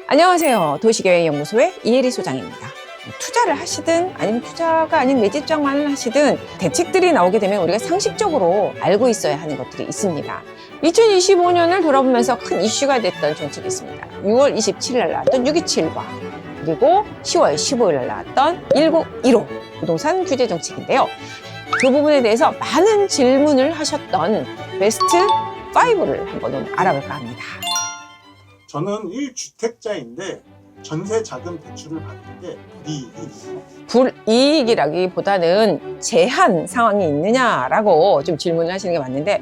안녕하세요. 도시계획연구소의 이혜리 소장입니다. 투자를 하시든 아니면 투자가 아닌 매집장만을 하시든 대책들이 나오게 되면 우리가 상식적으로 알고 있어야 하는 것들이 있습니다. 2025년을 돌아보면서 큰 이슈가 됐던 정책이 있습니다. 6월 27일 날 나왔던 627과 그리고 10월 15일 날 나왔던 1915 부동산 규제 정책인데요. 그 부분에 대해서 많은 질문을 하셨던 베스트 5를 한번 알아볼까 합니다. 저는 1주택자인데 전세 자금 대출을 받을 때 불이익이 있나요? 불이익이라기보다는 제한 상황이 있느냐라고 좀 질문을 하시는 게 맞는데,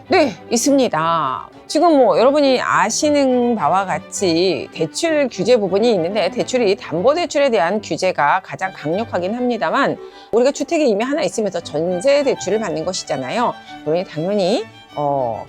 네, 있습니다. 지금 여러분이 아시는 바와 같이 대출 규제 부분이 있는데, 대출이 담보대출에 대한 규제가 가장 강력하긴 합니다만, 우리가 주택이 이미 하나 있으면서 전세 대출을 받는 것이잖아요. 그러니 당연히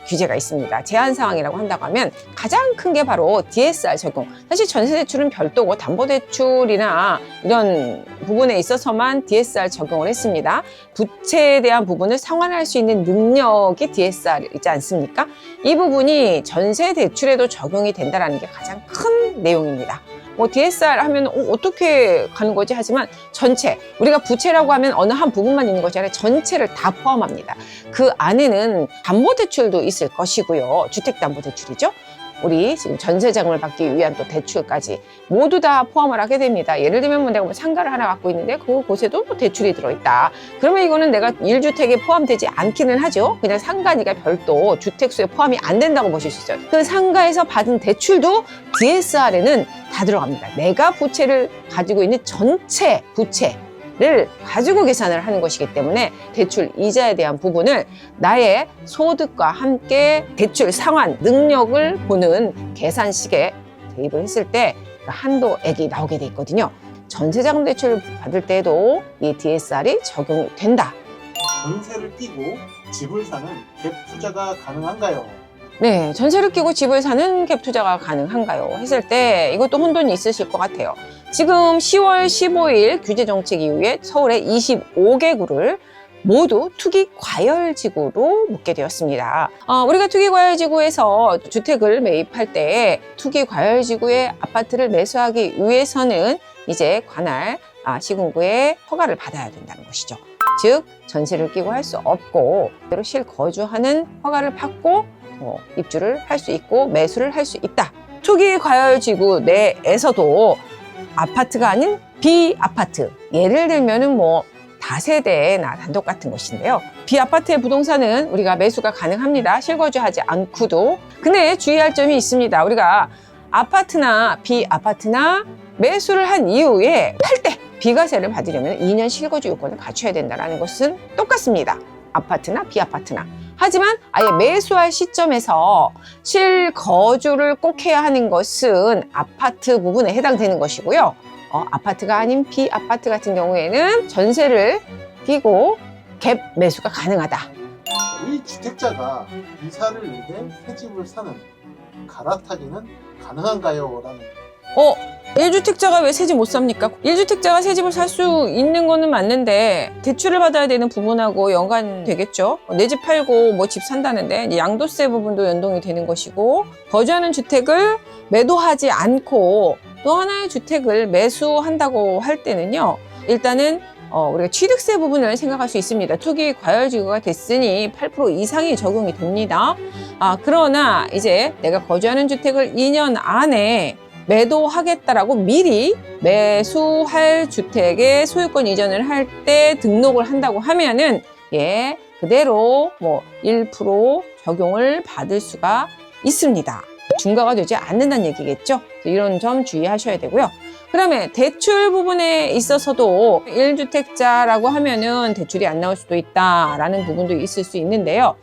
규제가 있습니다. 제한 사항이라고 한다고 하면 가장 큰 게 바로 DSR 적용. 사실 전세대출은 별도고 담보대출이나 이런 부분에 있어서만 DSR 적용을 했습니다. 부채에 대한 부분을 상환할 수 있는 능력이 DSR이지 않습니까? 이 부분이 전세대출에도 적용이 된다는 게 가장 큰 내용입니다. DSR 하면 어떻게 가는 거지? 하지만 전체, 우리가 부채라고 하면 어느 한 부분만 있는 것이 아니라 전체를 다 포함합니다. 그 안에는 담보대출도 있을 것이고요. 주택담보대출이죠. 우리 지금 전세자금을 받기 위한 또 대출까지 모두 다 포함을 하게 됩니다. 예를 들면 내가 상가를 하나 갖고 있는데 그곳에도 대출이 들어있다. 그러면 이거는 내가 1주택에 포함되지 않기는 하죠. 그냥 상가니까 별도 주택수에 포함이 안 된다고 보실 수 있어요. 그 상가에서 받은 대출도 DSR에는 다 들어갑니다. 내가 부채를 가지고 있는 전체 부채를 가지고 계산을 하는 것이기 때문에 대출 이자에 대한 부분을 나의 소득과 함께 대출 상환 능력을 보는 계산식에 대입을 했을 때 한도액이 나오게 돼 있거든요. 전세자금 대출 받을 때도 이 DSR이 적용이 된다. 전세를 끼고 집을 사는 갭 투자가 가능한가요? 네, 전세를 끼고 집을 사는 갭 투자가 가능한가요? 했을 때 이것도 혼돈이 있으실 것 같아요. 지금 10월 15일 규제 정책 이후에 서울의 25개구를 모두 투기 과열지구로 묶게 되었습니다. 우리가 투기 과열지구에서 주택을 매입할 때 투기 과열지구의 아파트를 매수하기 위해서는 이제 관할 시군구의 허가를 받아야 된다는 것이죠. 즉 전세를 끼고 할 수 없고 그대로 실거주하는 허가를 받고 입주를 할 수 있고 매수를 할 수 있다. 투기 과열지구 내에서도 아파트가 아닌 비아파트, 예를 들면은 다세대나 단독 같은 것인데요. 비아파트의 부동산은 우리가 매수가 가능합니다. 실거주하지 않고도. 근데 주의할 점이 있습니다. 우리가 아파트나 비아파트나 매수를 한 이후에 팔 때 비과세를 받으려면 2년 실거주 요건을 갖춰야 된다는 것은 똑같습니다. 아파트나 비아파트나. 하지만 아예 매수할 시점에서 실거주를 꼭 해야 하는 것은 아파트 부분에 해당되는 것이고요. 아파트가 아닌 비아파트 같은 경우에는 전세를 끼고 갭 매수가 가능하다. 1주택자가 이사를 위해 새 집을 사는 갈아타기는 가능한가요? 라는 1주택자가 왜 새 집 못 삽니까? 1주택자가 새 집을 살 수 있는 거는 맞는데 대출을 받아야 되는 부분하고 연관되겠죠. 내 집 팔고 집 산다는데 양도세 부분도 연동이 되는 것이고, 거주하는 주택을 매도하지 않고 또 하나의 주택을 매수한다고 할 때는요, 일단은 우리가 취득세 부분을 생각할 수 있습니다. 투기 과열지구가 됐으니 8% 이상이 적용이 됩니다. 그러나 이제 내가 거주하는 주택을 2년 안에 매도하겠다라고 미리 매수할 주택의 소유권 이전을 할 때 등록을 한다고 하면은 그대로 1% 적용을 받을 수가 있습니다. 중과가 되지 않는다는 얘기겠죠. 이런 점 주의하셔야 되고요. 그다음에 대출 부분에 있어서도 1주택자라고 하면은 대출이 안 나올 수도 있다라는 부분도 있을 수 있는데요.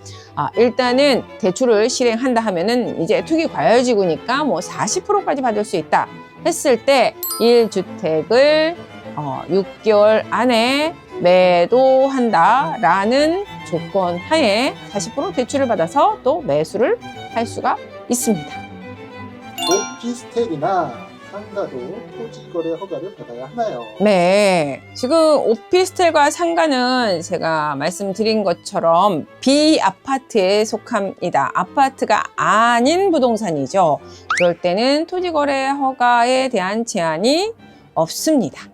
일단은 대출을 실행한다 하면은 이제 투기 과열지구니까 40%까지 받을 수 있다 했을 때 1주택을 6개월 안에 매도한다라는 조건 하에 40% 대출을 받아서 또 매수를 할 수가 있습니다. 오피스텔이나 상가도 토지거래 허가를 받아야 하나요? 네. 지금 오피스텔과 상가는 제가 말씀드린 것처럼 비아파트에 속합니다. 아파트가 아닌 부동산이죠. 그럴 때는 토지거래 허가에 대한 제한이 없습니다.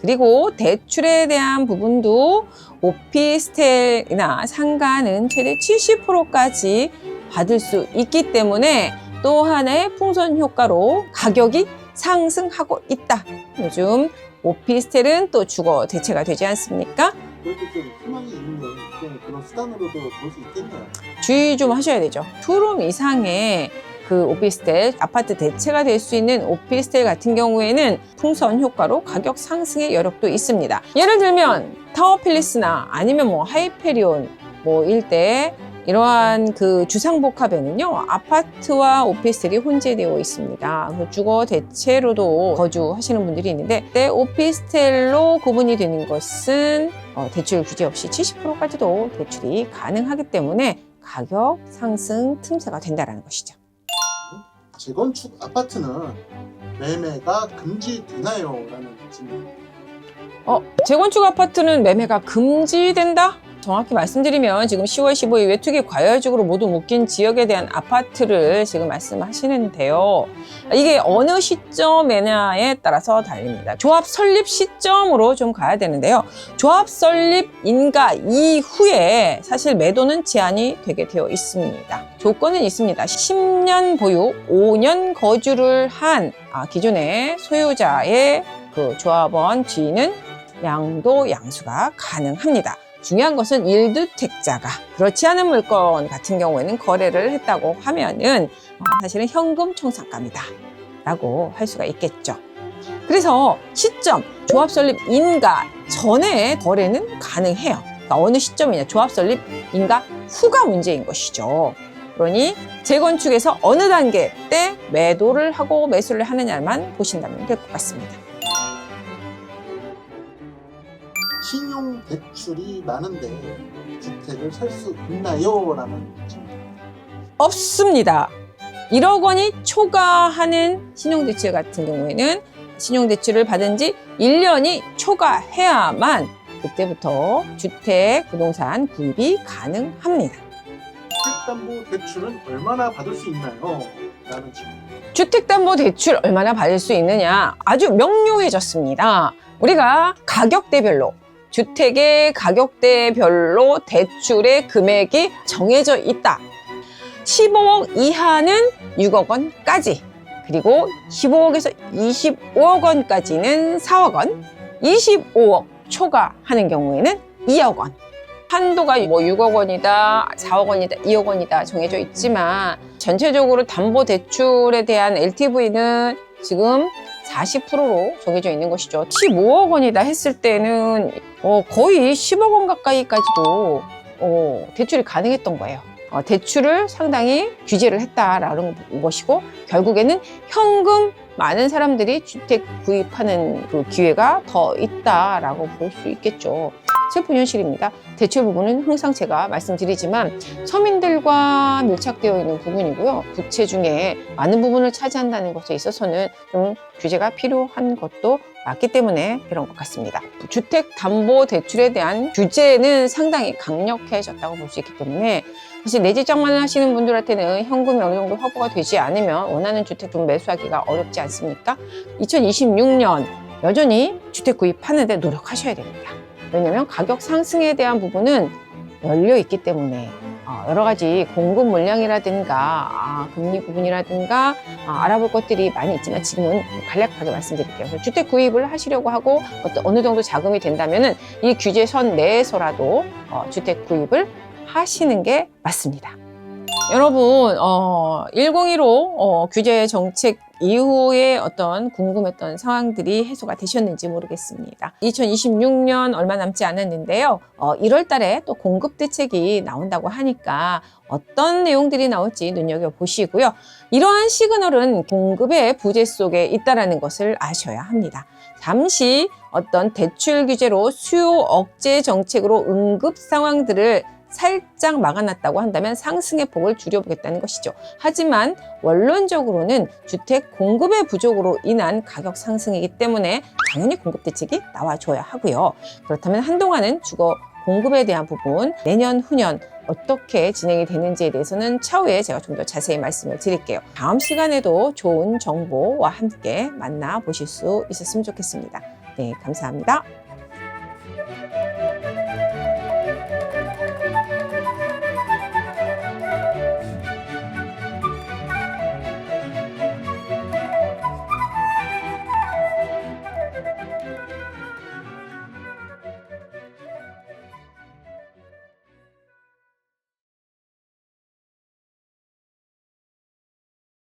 그리고 대출에 대한 부분도 오피스텔이나 상가는 최대 70%까지 받을 수 있기 때문에 또 하나의 풍선 효과로 가격이 상승하고 있다. 요즘 오피스텔은 또 주거 대체가 되지 않습니까? 그래도 좀 희망이 있는 좀 그런 수단으로도 볼 수 있겠네요. 주의 좀 하셔야 되죠. 투룸 이상의 그 오피스텔, 아파트 대체가 될 수 있는 오피스텔 같은 경우에는 풍선 효과로 가격 상승의 여력도 있습니다. 예를 들면 타워팰리스나 아니면 뭐 하이페리온 뭐 일대 이러한 그 주상복합에는요 아파트와 오피스텔이 혼재되어 있습니다. 주거 대체로도 거주하시는 분들이 있는데 때 오피스텔로 구분이 되는 것은 대출 규제 없이 70%까지도 대출이 가능하기 때문에 가격 상승 틈새가 된다는 것이죠. 재건축 아파트는 매매가 금지되나요? 라는 질문. 재건축 아파트는 매매가 금지된다? 정확히 말씀드리면 지금 10월 15일 외투기 과열적으로 모두 묶인 지역에 대한 아파트를 지금 말씀하시는데요. 이게 어느 시점에냐에 따라서 달립니다. 조합 설립 시점으로 좀 가야 되는데요. 조합 설립 인가 이후에 사실 매도는 제한이 되게 되어 있습니다. 조건은 있습니다. 10년 보유, 5년 거주를 한 기존의 소유자의 그 조합원 주인은 양도 양수가 가능합니다. 중요한 것은 1주택자가 그렇지 않은 물건 같은 경우에는 거래를 했다고 하면은 사실은 현금 청산감이다 라고 할 수가 있겠죠. 그래서 시점, 조합 설립 인가 전에 거래는 가능해요. 그러니까 어느 시점이냐, 조합 설립 인가 후가 문제인 것이죠. 그러니 재건축에서 어느 단계 때 매도를 하고 매수를 하느냐만 보신다면 될 것 같습니다. 신용 대출이 많은데 주택을 살 수 있나요? 라는 질문. 없습니다. 1억 원이 초과하는 신용대출 같은 경우에는 신용대출을 받은 지 1년이 초과해야만 그때부터 주택, 부동산 구입이 가능합니다. 주택담보대출은 얼마나 받을 수 있나요? 라는 질문. 주택담보대출 얼마나 받을 수 있느냐? 아주 명료해졌습니다. 우리가 가격대별로 주택의 가격대별로 대출의 금액이 정해져 있다. 15억 이하는 6억 원까지, 그리고 15억에서 25억 원까지는 4억 원, 25억 초과하는 경우에는 2억 원. 한도가 뭐 6억 원이다, 4억 원이다, 2억 원이다 정해져 있지만 전체적으로 담보대출에 대한 LTV는 지금 40%로 정해져 있는 것이죠. 15억 원이다 했을 때는 거의 10억 원 가까이까지도 대출이 가능했던 거예요. 대출을 상당히 규제를 했다라는 것이고 결국에는 현금 많은 사람들이 주택 구입하는 그 기회가 더 있다라고 볼 수 있겠죠. 슬픈 현실입니다. 대출 부분은 항상 제가 말씀드리지만 서민들과 밀착되어 있는 부분이고요. 부채 중에 많은 부분을 차지한다는 것에 있어서는 좀 규제가 필요한 것도 맞기 때문에 그런 것 같습니다. 주택담보대출에 대한 규제는 상당히 강력해졌다고 볼 수 있기 때문에 사실 내 집 장만을 하시는 분들한테는 현금이 어느 정도 확보가 되지 않으면 원하는 주택 좀 매수하기가 어렵지 않습니까? 2026년 여전히 주택 구입하는데 노력하셔야 됩니다. 왜냐하면 가격 상승에 대한 부분은 열려 있기 때문에 여러 가지 공급 물량이라든가 금리 부분이라든가 알아볼 것들이 많이 있지만 지금은 간략하게 말씀드릴게요. 그래서 주택 구입을 하시려고 하고 어느 정도 자금이 된다면은 이 규제선 내에서라도 주택 구입을 하시는 게 맞습니다. 여러분 1015 규제 정책 이후에 어떤 궁금했던 상황들이 해소가 되셨는지 모르겠습니다. 2026년 얼마 남지 않았는데요. 1월 달에 또 공급 대책이 나온다고 하니까 어떤 내용들이 나올지 눈여겨보시고요. 이러한 시그널은 공급의 부재 속에 있다는 것을 아셔야 합니다. 잠시 어떤 대출 규제로 수요 억제 정책으로 응급 상황들을 살짝 막아놨다고 한다면 상승의 폭을 줄여보겠다는 것이죠. 하지만 원론적으로는 주택 공급의 부족으로 인한 가격 상승이기 때문에 당연히 공급 대책이 나와줘야 하고요. 그렇다면 한동안은 주거 공급에 대한 부분, 내년, 후년 어떻게 진행이 되는지에 대해서는 차후에 제가 좀 더 자세히 말씀을 드릴게요. 다음 시간에도 좋은 정보와 함께 만나보실 수 있었으면 좋겠습니다. 네, 감사합니다.